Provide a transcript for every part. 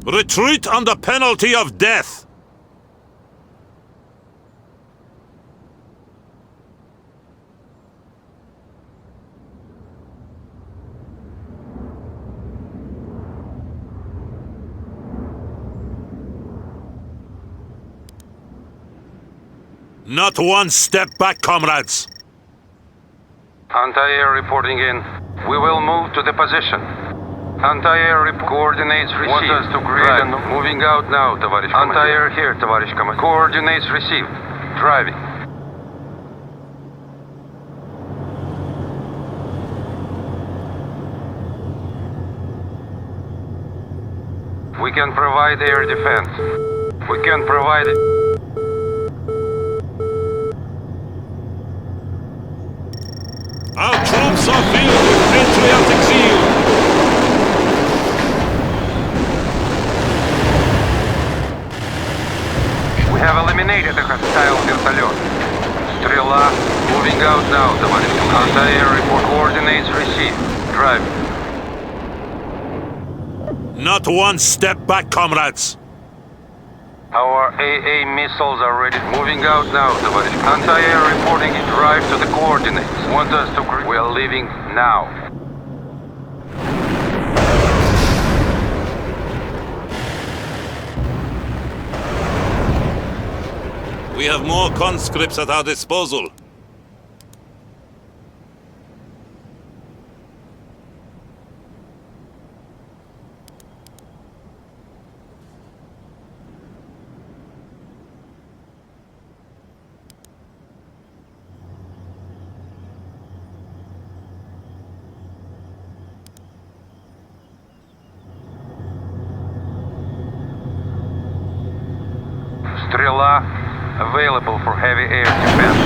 Retreat under penalty of death! Not one step back, comrades! Anti-air reporting in. We will move to the position. Anti-air coordinates received. Want us to grid and moving out now, товарищ командир. Anti-air here, товарищ командир. Coordinates received. Driving. We can provide air defense. We can provide it. Our troops are filled with patriotic zeal. We have eliminated a hostile вертолет. Стрела. Moving out now, товарищ командир. Anti-air report coordinates received. Drive. Not one step back, comrades! Our AA missiles are ready. Moving out now, товарищ. Anti-air reporting drive to the coordinates. Want us to... We are leaving now. We have more conscripts at our disposal. Стрела available for heavy air defense.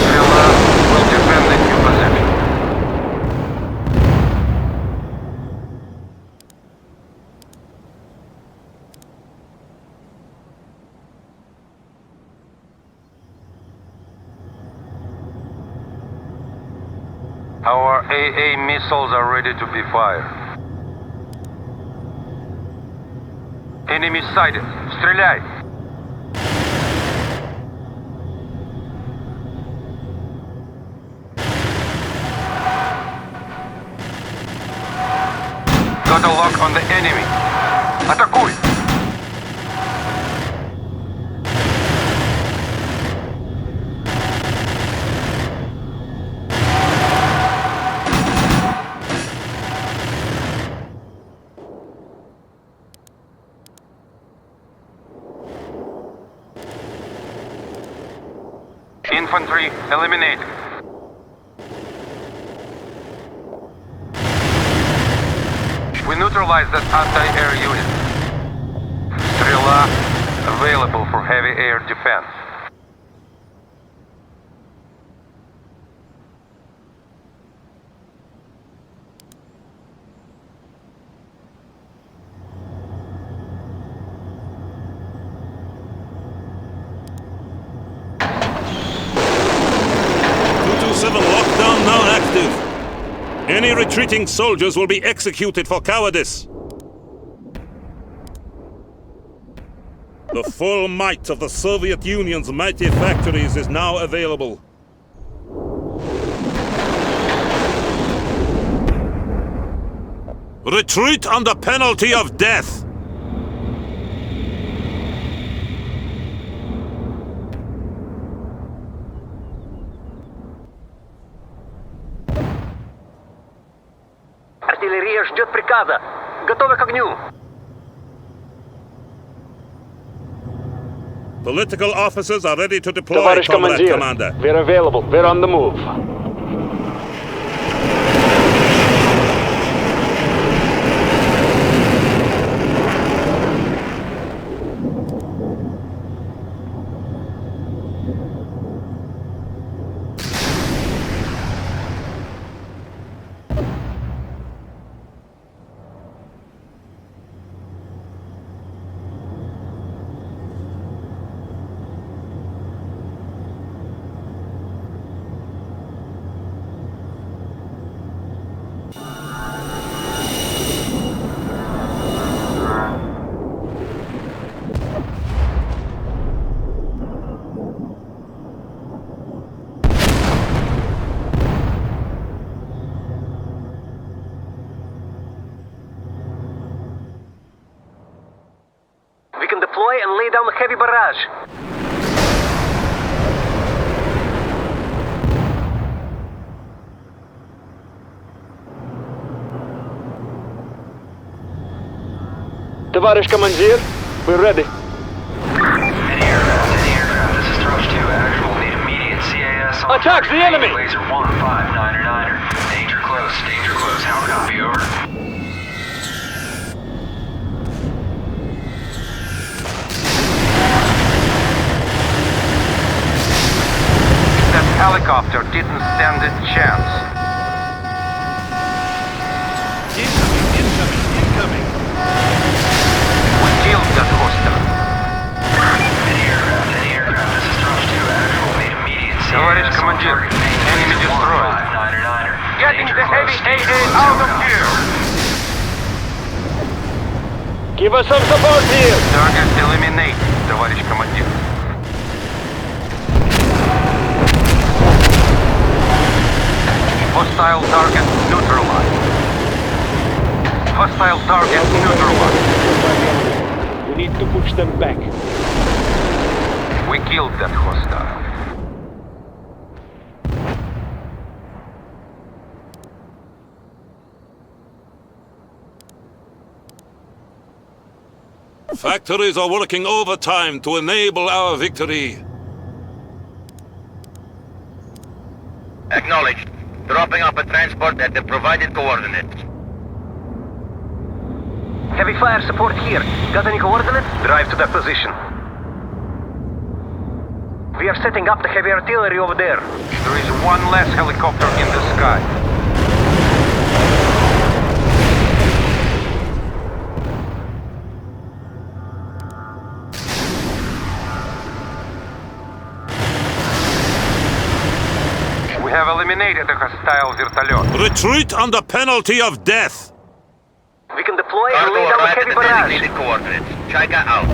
Стрела will defend the new position. Our AA missiles are ready to be fired. Enemy sighted. Стреляй! Got a lock on the enemy. Атакуй! Infantry eliminated. We neutralized that anti-air unit. Стрела available for heavy air defense. Lockdown now active. Any retreating soldiers will be executed for cowardice. The full might of the Soviet Union's mighty factories is now available. Retreat under penalty of death! Артиллерия ждет приказа. Готовы к огню. Political officers are ready to deploy, Товарищ Comrade командир, Commander. we're available. We're on the move. heavy barrage. Товарищ командир, we're ready. Any aircraft, this is Thrust 2, actual, need immediate CAS on Attack the enemy! Laser 1599er. Danger close, how copy, over? That helicopter didn't stand a chance. Incoming! We killed that hostile. Any aircraft, this is Thrust 2, actual, need immediate CAS Товарищ on командир, target. enemy Laser destroyed. 1599er. Getting Danger the heavy close, AA out of here. Give us some support here. Target eliminate, товарищ командир. Hostile target neutralized. Hostile target neutralized. We need to push them back. We killed that hostile. Factories are working overtime to enable our victory. Acknowledged. Dropping off a transport at the provided coordinates. Heavy fire support here. Got any coordinates? Drive to that position. We are setting up the heavy artillery over there. There is one less helicopter in the sky. We have eliminated the hostile vertolyot. Retreat under penalty of death! We can deploy and Cargo lay down arrived at heavy the barrage. designated coordinates. Chika out.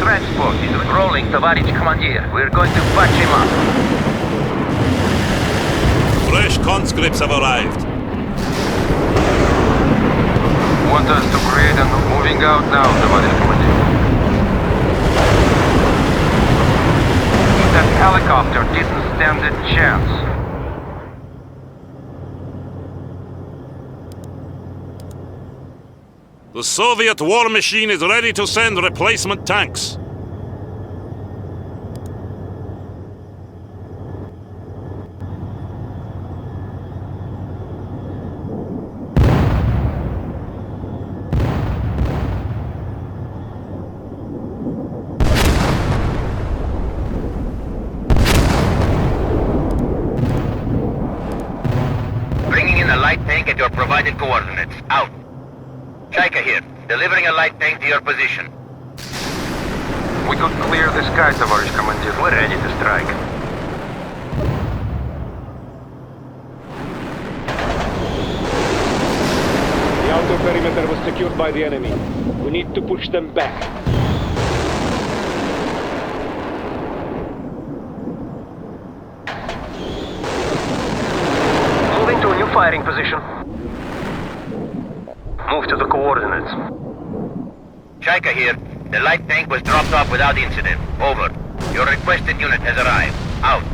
Transport is rolling, товарищ командир. We're going to patch him up. Fresh conscripts have arrived. Want us to create and moving out now, товарищ командир. That helicopter didn't stand a chance. The Soviet war machine is ready to send replacement tanks. Bringing in a light tank at your provided coordinates. Out. Chika here. Delivering a light tank to your position. We could clear the sky, товарищ командир. We're ready to strike. The outer perimeter was secured by the enemy. We need to push them back. Moving to a new firing position. Move to the coordinates. Chika here. The light tank was dropped off without incident. Over. Your requested unit has arrived. Out.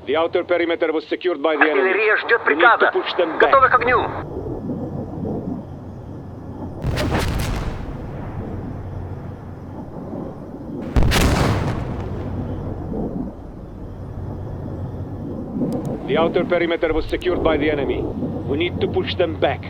The outer perimeter was secured by the enemy. Артиллерия ждет We need to приказа. push them back. Готовы к огню. The outer perimeter was secured by the enemy. We need to push them back.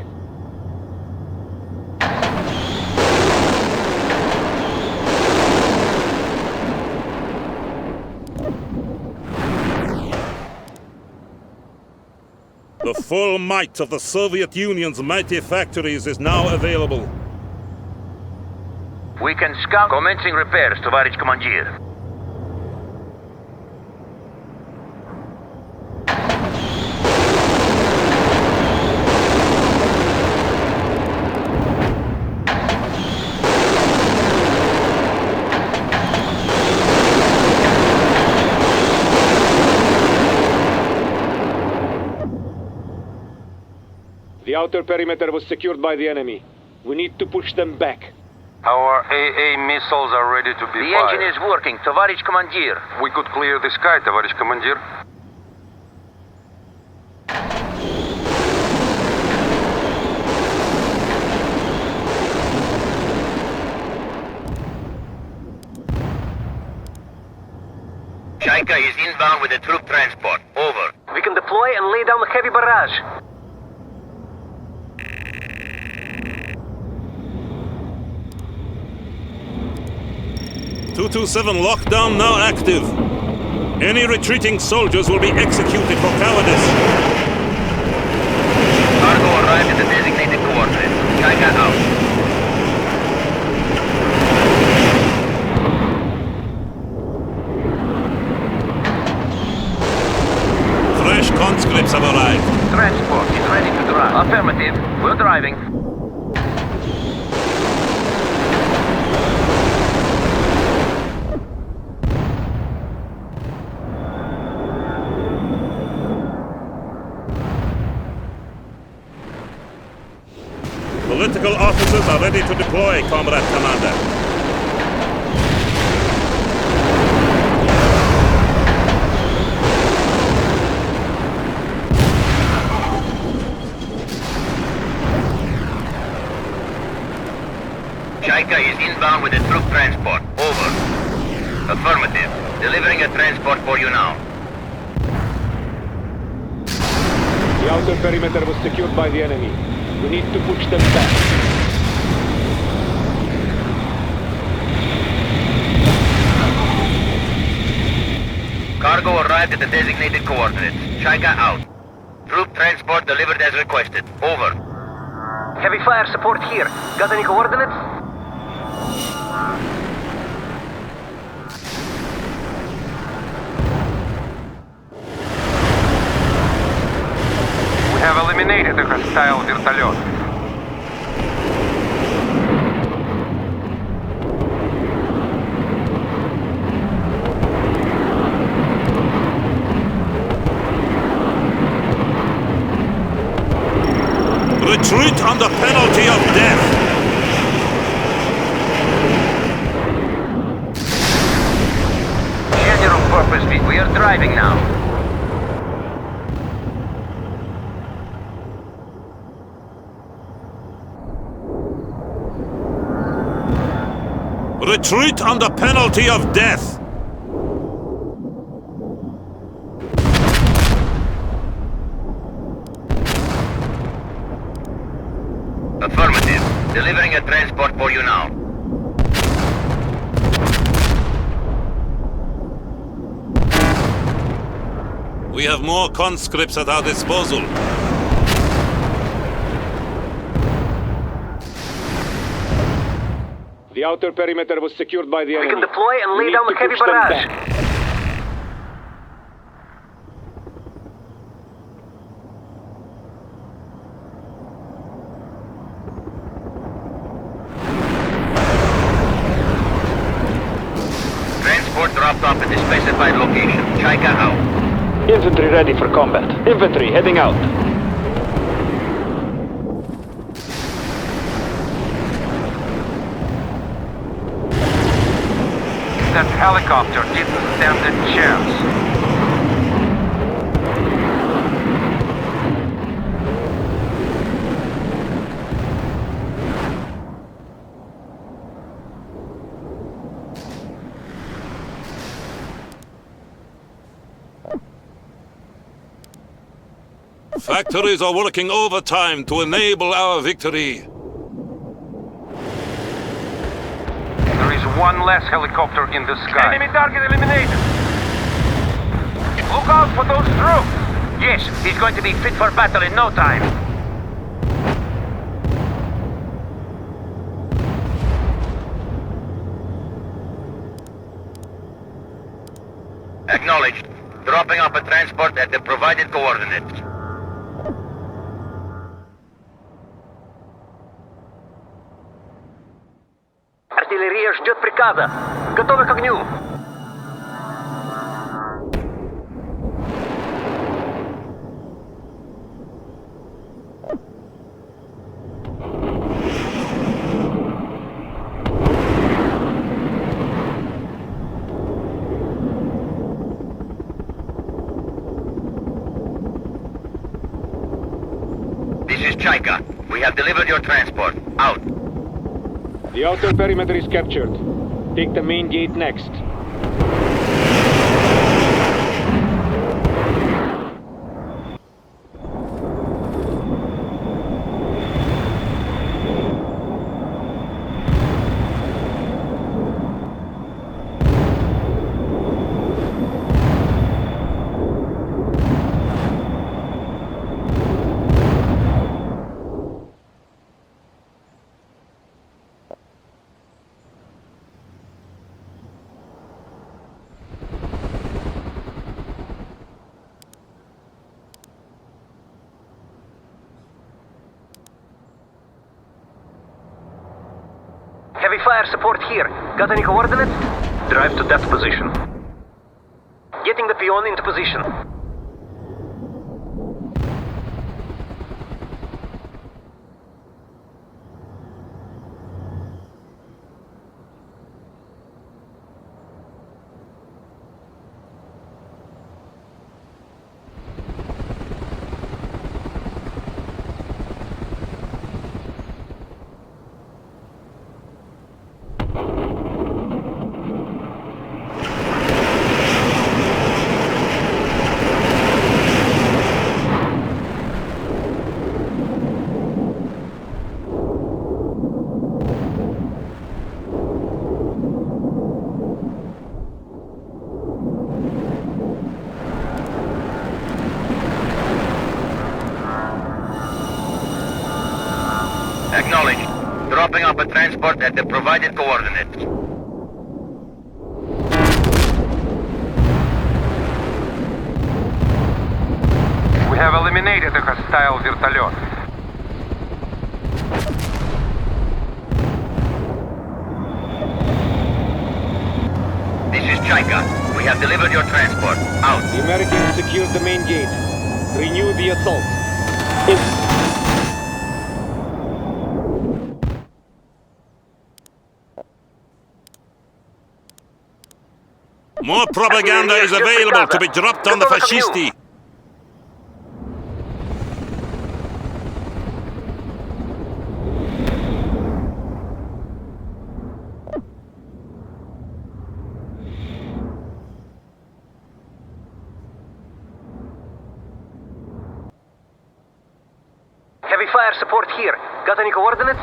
full might of the Soviet Union's mighty factories is now available. We can scout. Commencing repairs, товарищ командир. The outer perimeter was secured by the enemy. We need to push them back. Our AA missiles are ready to be The fired. engine is working, товарищ командир. We could clear the sky, товарищ командир. Shaika is inbound with a troop transport. Over. We can deploy and lay down the heavy barrage. .227 lockdown now active. Any retreating soldiers will be executed for cowardice. Cargo arrived at the designated coordinates. Shaika out. Fresh conscripts have arrived. Transport is ready to drive. Affirmative. We're driving. Political officers are ready to deploy, Comrade Commander. Shaika is inbound with a troop transport. Over. Affirmative. Delivering a transport for you now. The outer perimeter was secured by the enemy. We need to push them back. Cargo arrived at the designated coordinates. Shaika out. Troop transport delivered as requested. Over. Heavy fire support here. Got any coordinates? We have eliminated a hostile вертолет. Retreat under penalty of death. General purpose. We are driving now. Retreat under penalty of death. Affirmative. Delivering a transport for you now. We have more conscripts at our disposal. The outer perimeter was secured by the enemy. We can deploy and We lay need down to the heavy push them barrage. back. Transport dropped off at the specified location. Shaika out. Infantry ready for combat. Infantry heading out. That helicopter didn't stand a chance. Factories are working overtime to enable our victory. There is one less helicopter in the sky. Enemy target eliminated. Look out for those troops. Yes, he's going to be fit for battle in no time. Acknowledged. Dropping off a transport at the provided coordinates. Артиллерия ждет приказа. Готовы к огню. This is Chaika. We have delivered your transport. Out. The outer perimeter is captured. Take the main gate next. Heavy fire support here. Got any coordinates? Drive to that position. Getting the peon into position. Acknowledged. Dropping off a transport at the provided coordinates. We have eliminated a hostile вертолет. This is Chaika. We have delivered your transport. Out. The Americans secured the main gate. Renew the assault. More propaganda is available to be dropped on the fascisti. Heavy fire support here. Got any coordinates?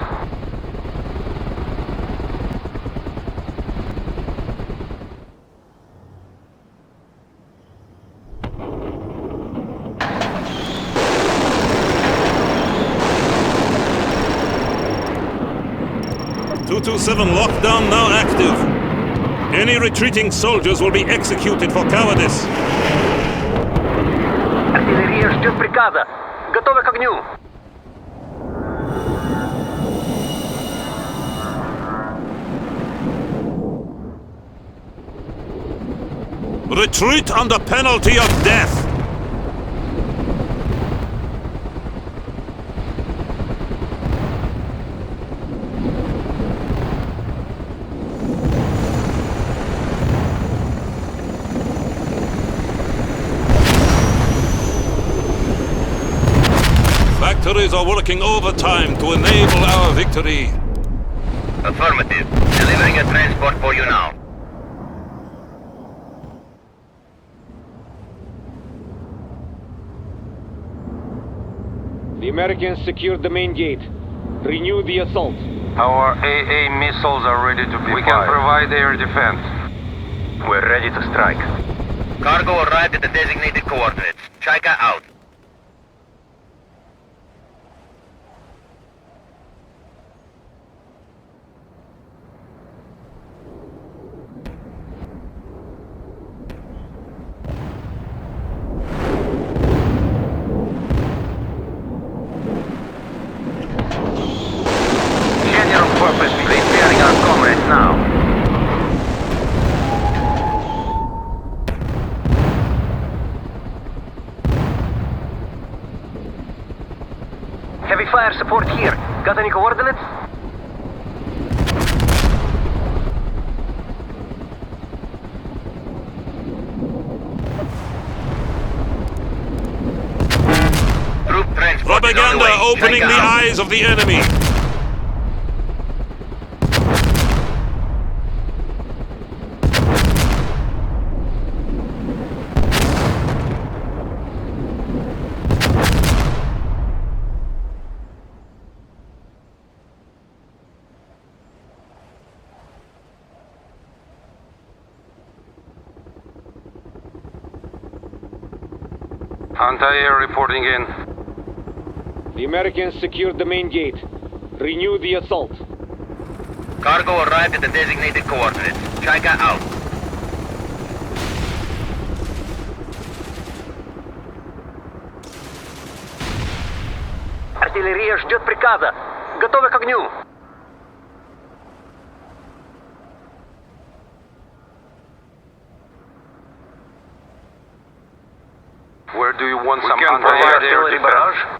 .227 lockdown now active. Any retreating soldiers will be executed for cowardice. Артиллерия ждет приказа. Готовы к огню. Retreat under penalty of death. Factories are working overtime to enable our victory. Affirmative. Delivering a transport for you now. The Americans secured the main gate. Renew the assault. Our AA missiles are ready to be fired. We can provide air defense. We're ready to strike. Cargo arrived at the designated coordinates. Chaika out. purpose preparing our comrades now. Heavy fire support here. Got any coordinates? Troop transport is on the Propaganda way. opening Strike the out. eyes of the enemy. Anti-air reporting in. The Americans secured the main gate. Renew the assault. Cargo arrived at the designated coordinates. Shaika out. Артиллерия ждет приказа. Готовы к огню. Where do you want We some can provide anti-air artillery defense? barrage.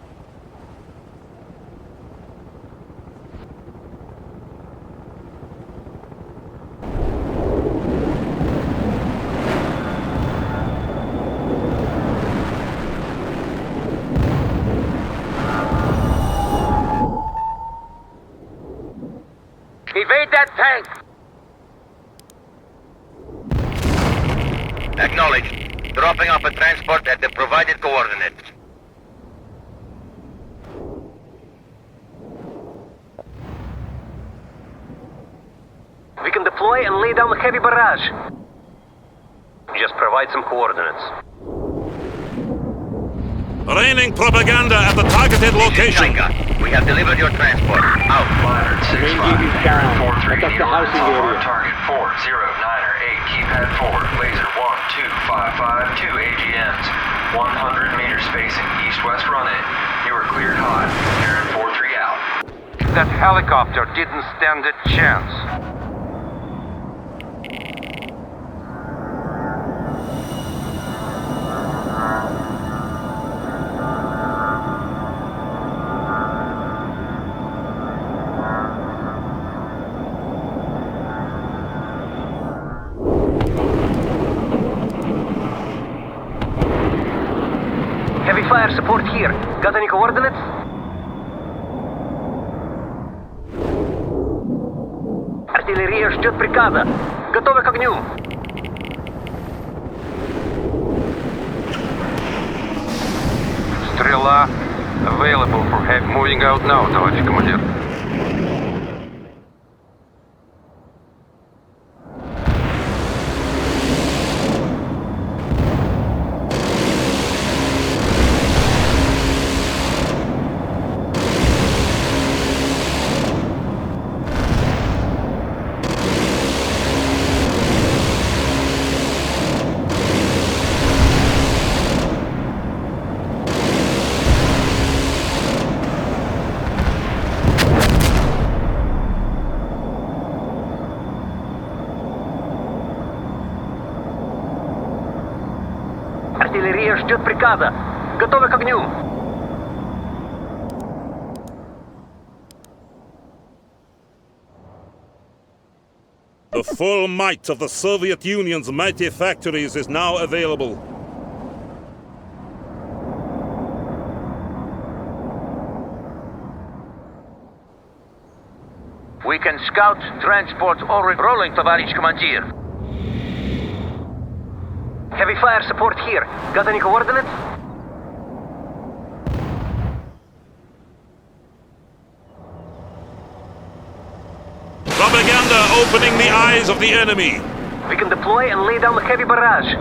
Evade that tank! Acknowledged. Dropping off a transport at the provided coordinates. We can deploy and lay down a heavy barrage. Just provide some coordinates. Raining propaganda at the targeted location. Shaika, we have delivered your transport. Out. Monitor Main 6-5. gate is down. Unit 4-3. Attack the housing on area. target 409er 8. Keypad forward. Laser 1255. 2 AGMs. 100 meter spacing. East-west run in. You are cleared hot. Karen 4-3 out. That helicopter didn't stand a chance. Heavy fire support here. Got any coordinates? Артиллерия ждет приказа. Готовы к огню. Стрела available for heavy. Moving out now, товарищ командир. Артиллерия ждет приказа. Готовы к огню. The full might of the Soviet Union's mighty factories is now available. We can scout transport already rolling, товарищ командир. Heavy fire support here. Got any coordinates? Propaganda opening the eyes of the enemy. We can deploy and lay down a heavy barrage.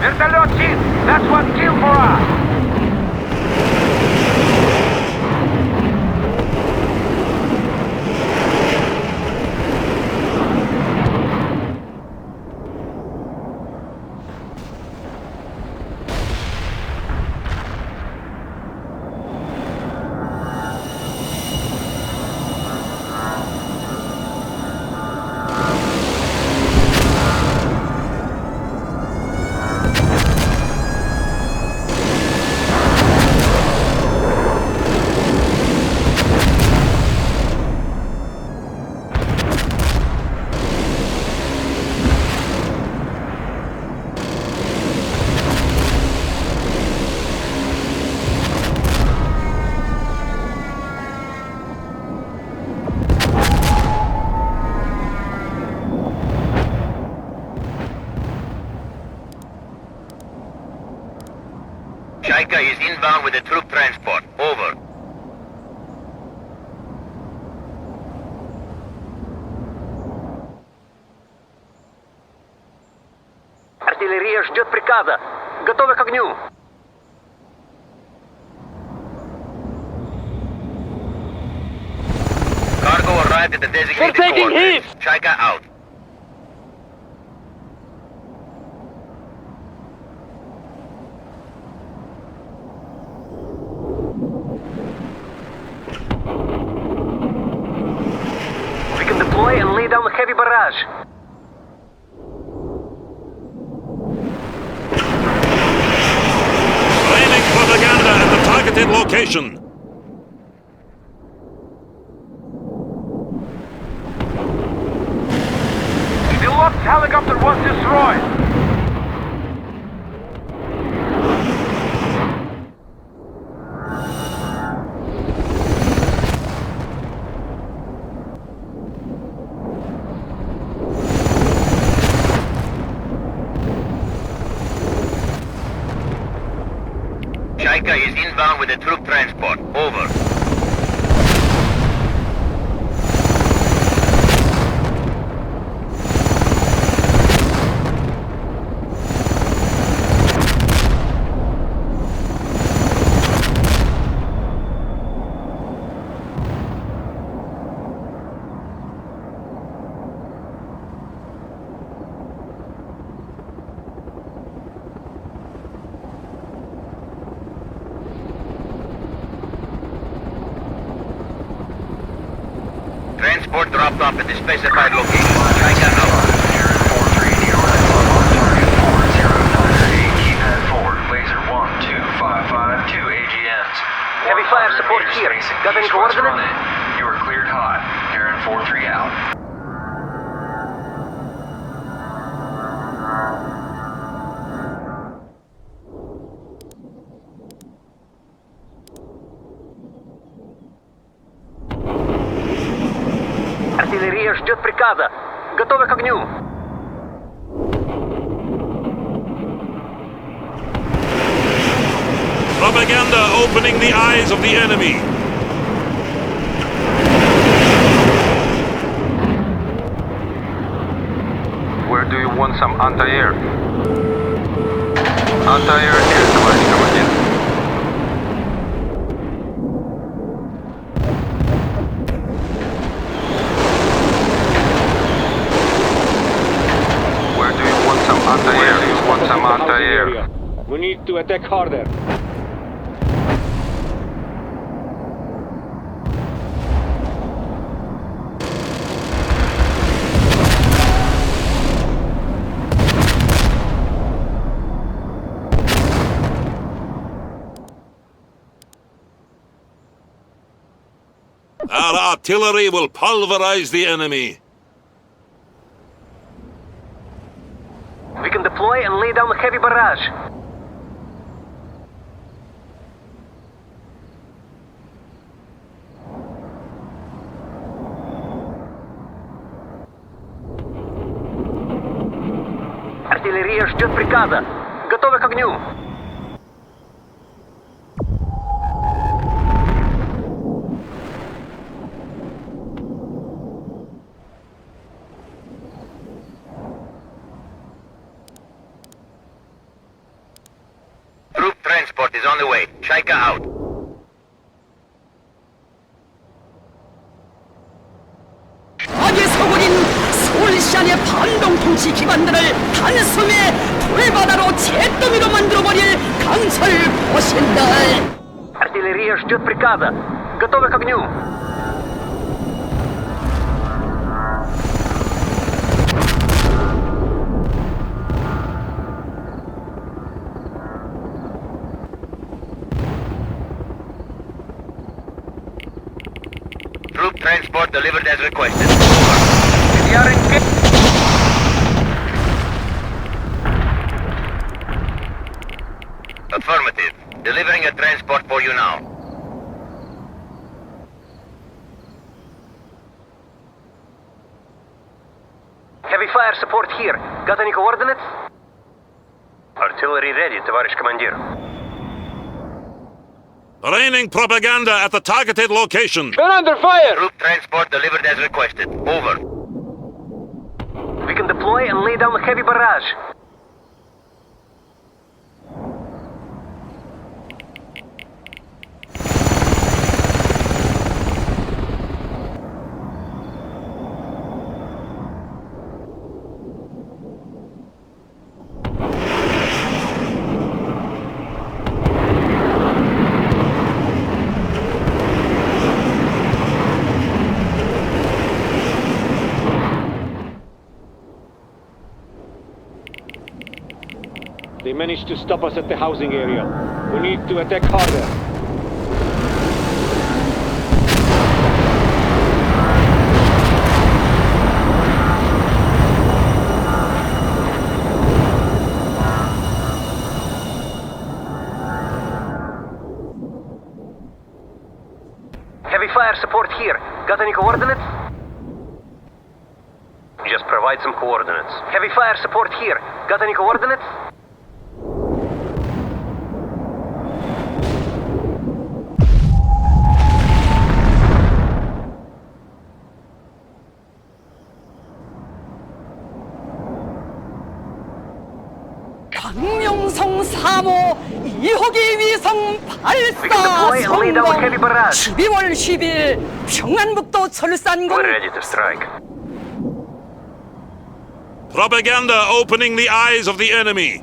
Вертолет hit! That's one kill for us! inbound with a troop transport. Over. Артиллерия ждет приказа. Готовы к огню. Cargo arrived at the designated coordinates. Chaika out. We can deploy and lay down a heavy barrage. Flaming propaganda at the targeted location. The lost helicopter was destroyed. Chaika is inbound with a troop transport. Over. Transport dropped off at the specified location. Chaika out. Aaron 4-3, the ordnance on target 40908, keep head forward, laser 12552 AGMs. Heavy fire support 100 here. meters spacing, Got any east-west coordinates? run-in. You are cleared hot. Aaron 4-3 out. Артиллерия ждет приказа. Готовы к огню. Propaganda opening the eyes of the enemy. Where do you want some anti-air? Anti-air here, товарищ командир. Where do you want some anti-air? Do you want some anti-air? We need to attack harder. Our artillery will pulverize the enemy. We can deploy and lay down a heavy barrage. Артиллерия ждет приказа. Готовы к огню. Troop transport is on the way. Chaika out. 악의 서군인 서울시안의 반동통치 기관들을 단숨에 불바다로 잿더미로 만들어버릴 강철 보신들. Артиллерия ждет приказа. Готовы к огню. Troop transport delivered as requested. Affirmative. Delivering a transport for you now. Heavy fire support here. Got any coordinates? Artillery ready, товарищ командир. Raining propaganda at the targeted location. We're under fire! Troop transport delivered as requested. Over. We can deploy and lay down a heavy barrage. They managed to stop us at the housing area. We need to attack harder. Heavy fire support here. Got any coordinates? Just provide some coordinates. Heavy fire support here. Got any coordinates? 광명성 3호 2호기 위성 발사 deploy and lay down a heavy 성공. barrage. 12월 10일 평안북도 철산군 We're ready to strike. Propaganda opening the eyes of the enemy.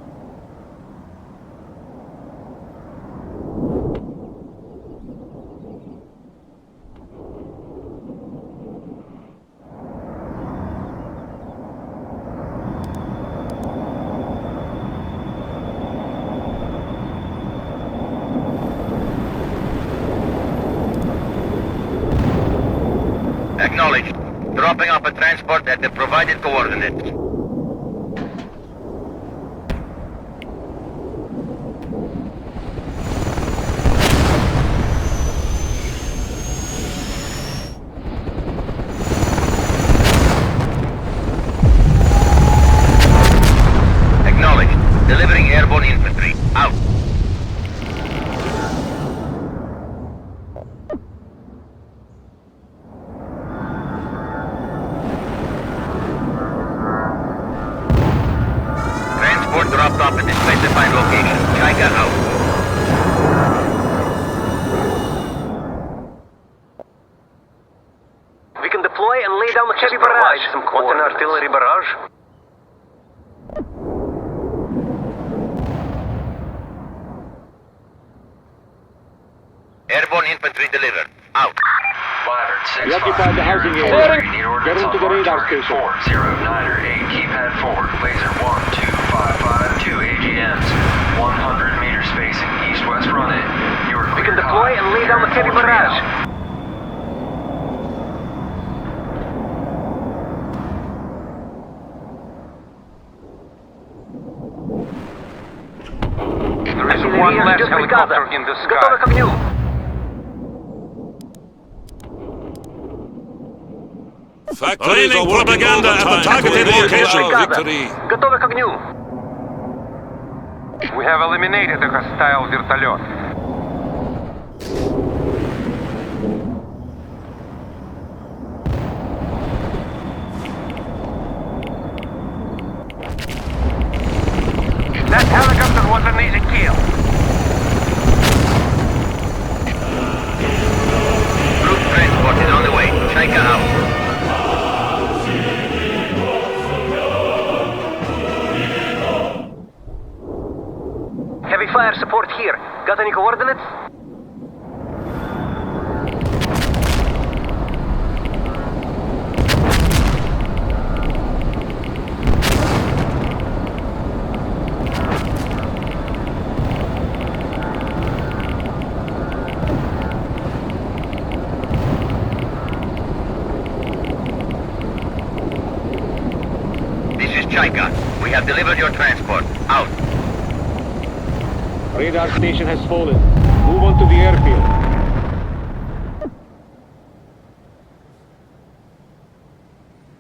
Acknowledged. Dropping off a transport at the provided coordinates. Acknowledged. Delivering airborne infantry. Out. Transport dropped off at the specified location. Chika out. We can deploy and lay down a heavy barrage. Want an artillery barrage? Airborne infantry delivered. Out. Lyman We occupied the housing 6-5. area. Need Get ordnance into on the mark radar target station. 40-9 or 8. Keypad forward. Laser 1255. 2 AGMs. 100 meter spacing. East-west run it. You are We cleared can deploy hot. and lay down a heavy Full barrage. throttle. There is one less helicopter in the Готовы к sky. огню. Raining propaganda at the targeted location. Victory. Готовы к огню. We have eliminated a hostile вертолет. That helicopter was an easy kill. Troop transport is on the way. Chika out. Heavy fire support here. Got any coordinates? This is Chika. We have delivered your transport. Out. Radar station has fallen. Move on to the airfield.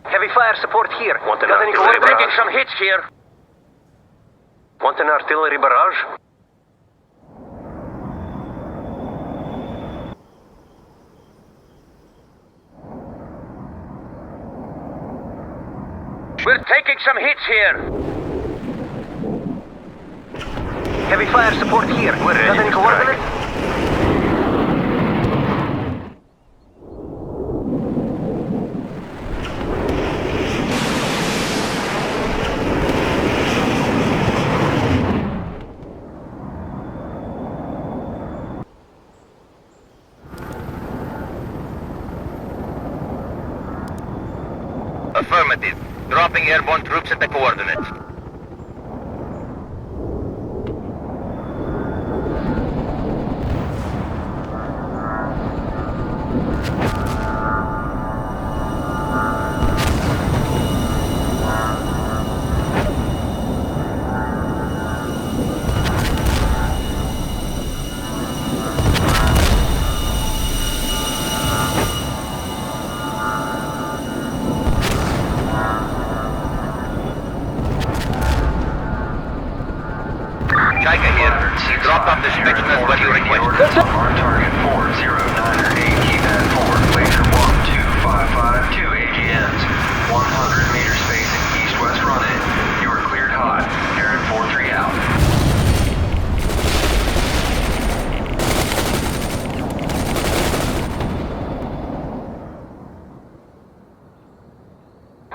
Heavy fire support here. Want an Got any artillery coordinates? barrage? Some hits here. Want an artillery barrage? We're taking some hits here. Heavy fire support here. We're ready Got any to coordinates? Affirmative. Dropping airborne troops at the coordinates. Shaika here. He dropped off the spectrum as what you requested. On target 409er 8, keypad 4, laser 12552 AGMs. 100 meter spacing, east-west run in. You are cleared hot. Karen 43 out.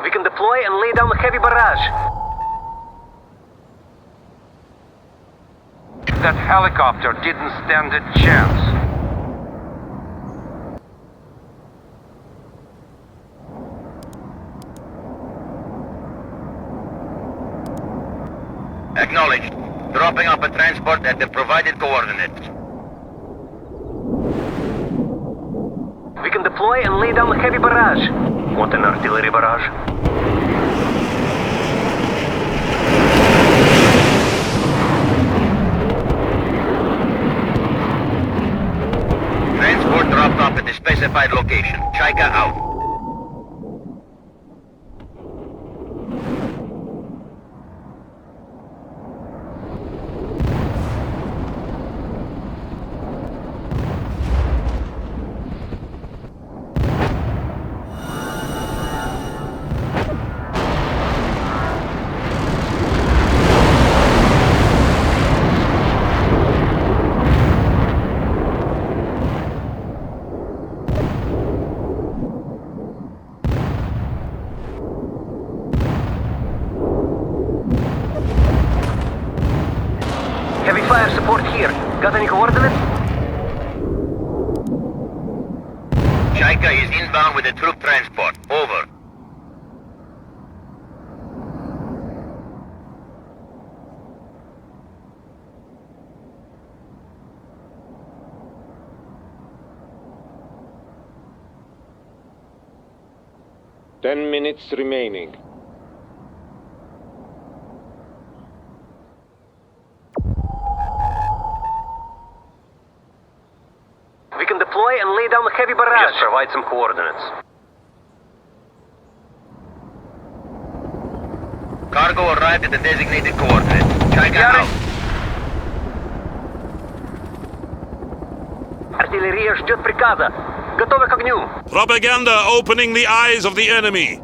We can deploy and lay down a heavy barrage. That helicopter didn't stand a chance. Acknowledged. Dropping off a transport at the provided coordinates. We can deploy and lay down a heavy barrage. Want an artillery barrage? Transport dropped off at the specified location. Shaika out. Heavy fire support here. Got any coordinates? Shaika is inbound with a troop transport. Over. Ten minutes remaining. We can deploy and lay down a heavy barrage. Just provide some coordinates. Cargo arrived at the designated coordinates. Shaika out. Артиллерия ждет приказа. Готовы к огню. Propaganda opening the eyes of the enemy.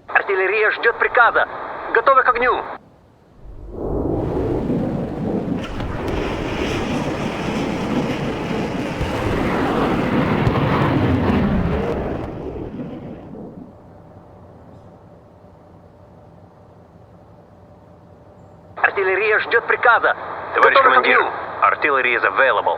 Артиллерия ждет приказа. Готовы к огню. Артиллерия ждет приказа. Товарищ командир, artillery is available.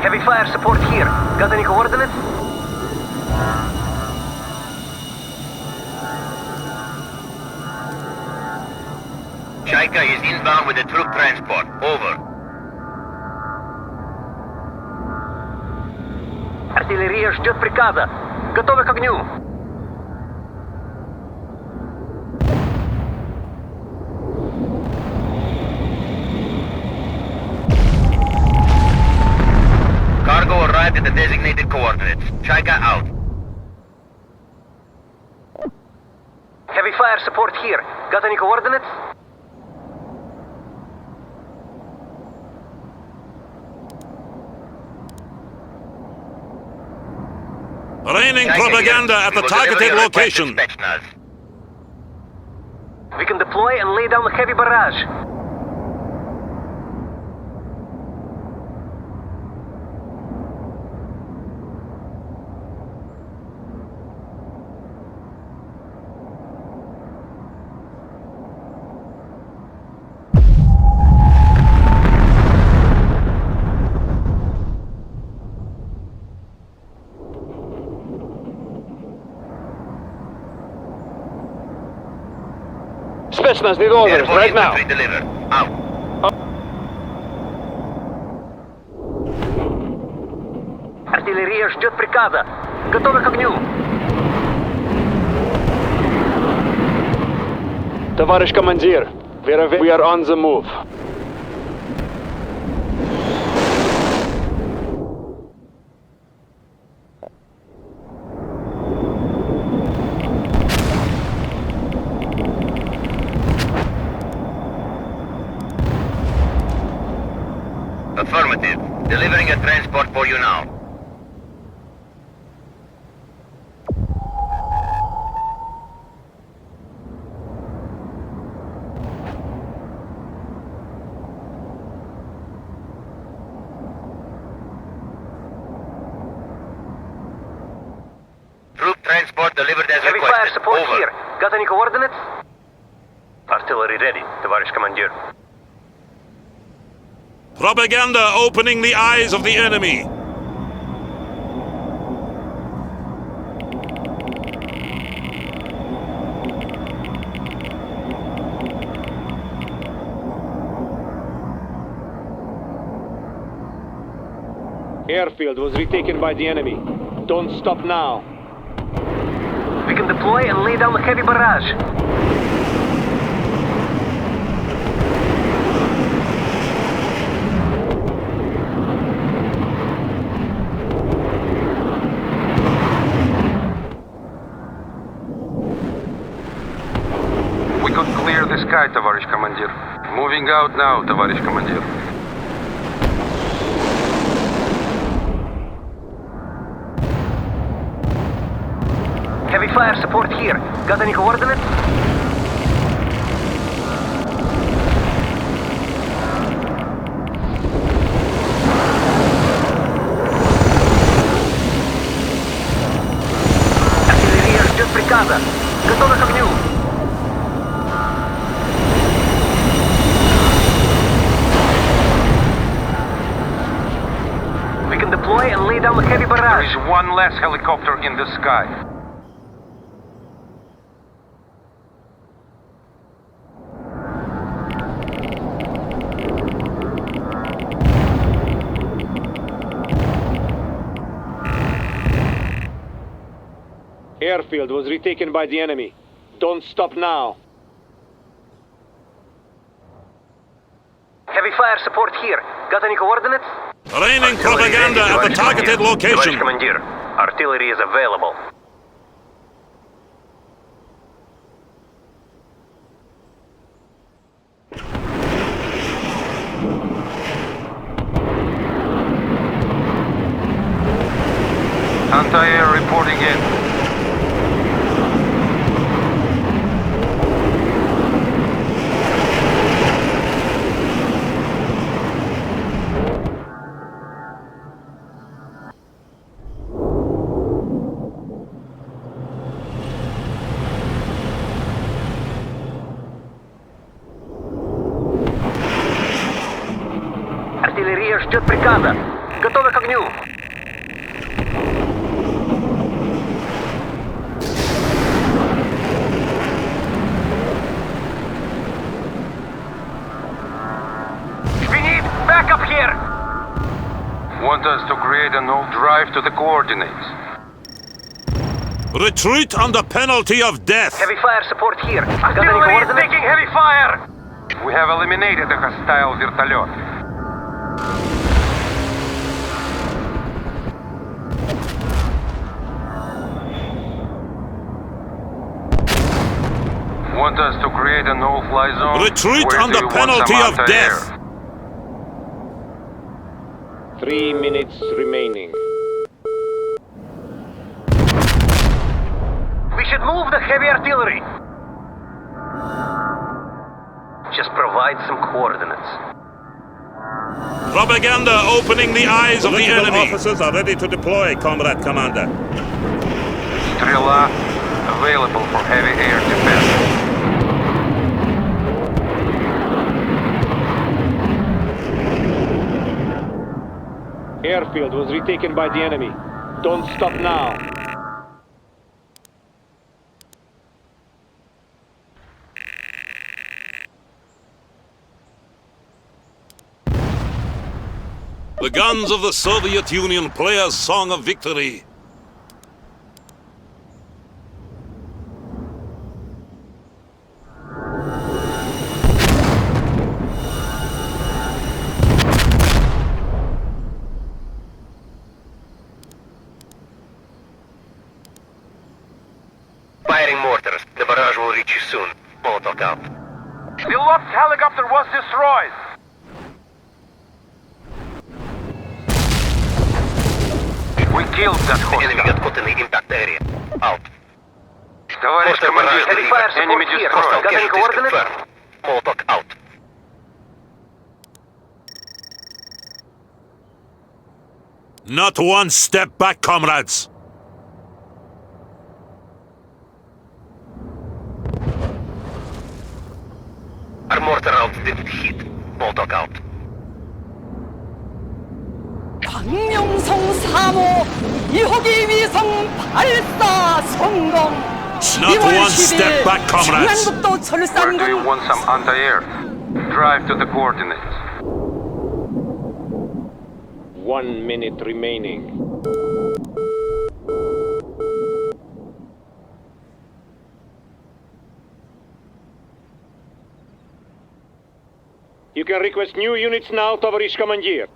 Heavy fire support here. Got any coordinates? Shaika is inbound with a troop transport. Over. Артиллерия ждет приказа. Готовы к огню. Cargo arrived arrived at the designated coordinates. Chaika out. Heavy fire support here. Got any coordinates? Raining Chaika propaganda here. at the We will deliver targeted your requested location. Spetsnaz. We can deploy and lay down the heavy barrage. Spetsnaz need orders Airborne right now. infantry delivered. Out. Артиллерия ждет приказа. Готовы к огню. Товарищ командир, we are on the move. Affirmative. Delivering a transport for you now. Troop transport delivered as Heavy fire requested. support Over. here. Got any coordinates? Artillery ready, товарищ командир. Propaganda opening the eyes of the enemy. Airfield was retaken by the enemy. Don't stop now. We can deploy and lay down the heavy barrage. We could clear the sky, товарищ командир. Moving out now, товарищ командир. Heavy fire support here. Got any coordinates? Артиллерия ждет приказа. Готовы к огню. We can deploy and lay down the heavy There barrage. is one less helicopter in the sky. Airfield was retaken by the enemy. Don't stop now. Heavy fire support here. Got any coordinates? Raining propaganda at the targeted location. Commander, artillery is available. Anti-air reporting in. Артиллерия ждет приказа. Готовы к огню. We need backup here. Want us to create a null drive to the coordinates. Retreat under penalty of death. Heavy fire support here. Got any coordinates? Taking heavy fire. We have eliminated the hostile вертолет. Want us to create a no-fly zone? Retreat Where under do you want penalty some of anti-air? death. 3 minutes remaining. We should move the heavy artillery. Just provide some coordinates. Propaganda opening the eyes of the Political enemy. officers are ready to deploy, Comrade Commander. Strela available for heavy air defense. Airfield was retaken by the enemy. Don't stop now. The guns of the Soviet Union play a song of victory. Firing mortars. The barrage will reach you soon. Molotov out. The lost helicopter was destroyed. We killed that The enemy got hostile. caught in the impact area. Out. Товарищ Mortar командир, barrage Heavy fire delivered. enemy support here. destroyed. Got any Casualties coordinates? confirmed. Molotov out. Not one step back, comrades. Our mortar rounds didn't hit. Molotov out. 박명성 3호 2호기 위성 발사 성공. 12월 one step 10일 back, comrades. 중앙북도 Where do you 철산군 want some anti-air? Drive to the coordinates. 1 minute remaining. You can request new units now, Tavarish Commandeer.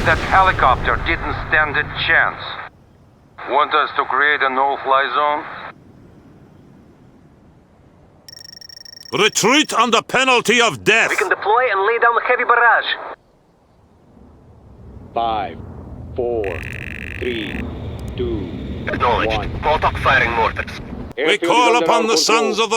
That helicopter didn't stand a chance. Want us to create a no-fly zone? Retreat under penalty of death. We can deploy and lay down the heavy barrage. 5, 4, 3, 2, Acknowledged. 1. Molotov firing mortars. We Airfield is call under upon our the control. sons of the